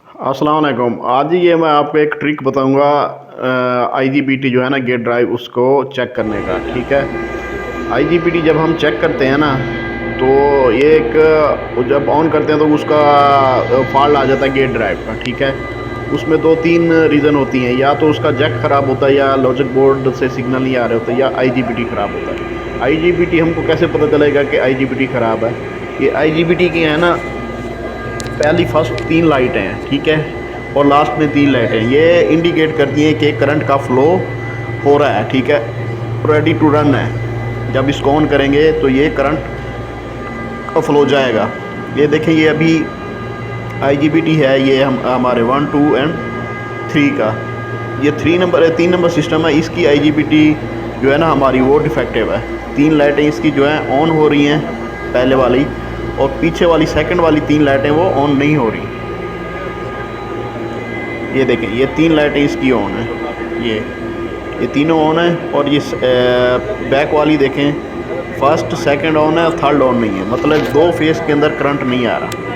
अस्सलाम वालेकुम। आज ये मैं आपको एक ट्रिक बताऊंगा आईजीबीटी जो है ना गेट ड्राइव उसको चेक करने का। ठीक है, आईजीबीटी जब हम चेक करते हैं ना तो ये एक जब ऑन करते हैं तो उसका फॉल्ट आ जाता है गेट ड्राइव का। ठीक है, उसमें दो तीन रीज़न होती हैं, या तो उसका जैक ख़राब होता है, या लॉजिक बोर्ड से सिग्नल नहीं आ रहे होते, या आईजीबीटी ख़राब होता है। आईजीबीटी हमको कैसे पता चलेगा कि आईजीबीटी ख़राब है? ये आईजीबीटी की है ना, पहली फर्स्ट तीन लाइटें हैं, ठीक है, और लास्ट में तीन लाइटें, ये इंडिकेट करती हैं कि करंट का फ्लो हो रहा है। ठीक है, रेडी टू रन है। जब इसको ऑन करेंगे तो ये करंट का फ्लो जाएगा। ये देखें, ये अभी आईजीबीटी है, ये हम हमारे 1 2 एंड 3 का, ये 3 नंबर सिस्टम है। इसकी आईजीबीटी जो है ना हमारी वो डिफेक्टिव है। तीन लाइटें इसकी जो है ऑन हो रही हैं पहले वाली, और पीछे वाली सेकंड वाली तीन लाइटें वो ऑन नहीं हो रही। ये देखें, ये तीन लाइटें इसकी ऑन है, ये तीनों ऑन है, और ये बैक वाली देखें, फर्स्ट सेकंड ऑन है, थर्ड ऑन नहीं है, मतलब दो फेस के अंदर करंट नहीं आ रहा।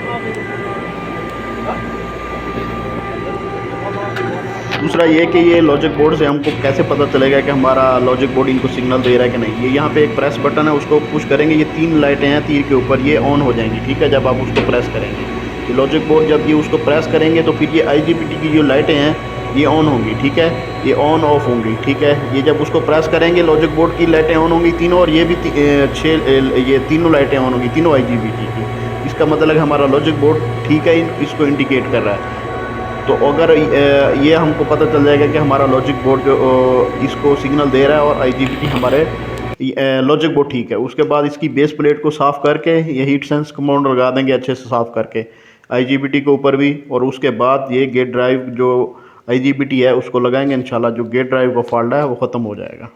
दूसरा ये कि ये लॉजिक बोर्ड से हमको कैसे पता चलेगा कि हमारा लॉजिक बोर्ड इनको सिग्नल दे रहा है कि नहीं। ये यहाँ पे एक प्रेस बटन है, उसको पुश करेंगे, ये तीन लाइटें हैं तीर के ऊपर, ये ऑन हो जाएंगी। ठीक है, जब आप उसको प्रेस करेंगे, ये लॉजिक बोर्ड जब ये उसको प्रेस करेंगे तो फिर ये आईजीबीटी की जो लाइटें हैं ये ऑन होंगी। ठीक है, ये ऑन ऑफ होंगी। ठीक है, ये जब उसको प्रेस करेंगे लॉजिक बोर्ड की लाइटें ऑन होंगी तीनों, और ये भी ये तीनों लाइटें ऑन होंगी, तीनों आईजीबीटी की। इसका मतलब हमारा लॉजिक बोर्ड ठीक है, इसको इंडिकेट कर रहा है। तो अगर ये हमको पता चल जाएगा कि हमारा लॉजिक बोर्ड जो इसको सिग्नल दे रहा है, और आईजीबीटी हमारे लॉजिक बोर्ड ठीक है। उसके बाद इसकी बेस प्लेट को साफ़ करके ये हीट सेंस कंपाउंड लगा देंगे अच्छे से साफ़ करके आईजीबीटी के ऊपर भी, और उसके बाद ये गेट ड्राइव जो आईजीबीटी है उसको लगाएंगे। इंशाल्लाह जो गेट ड्राइव का फॉल्ट है वो ख़त्म हो जाएगा।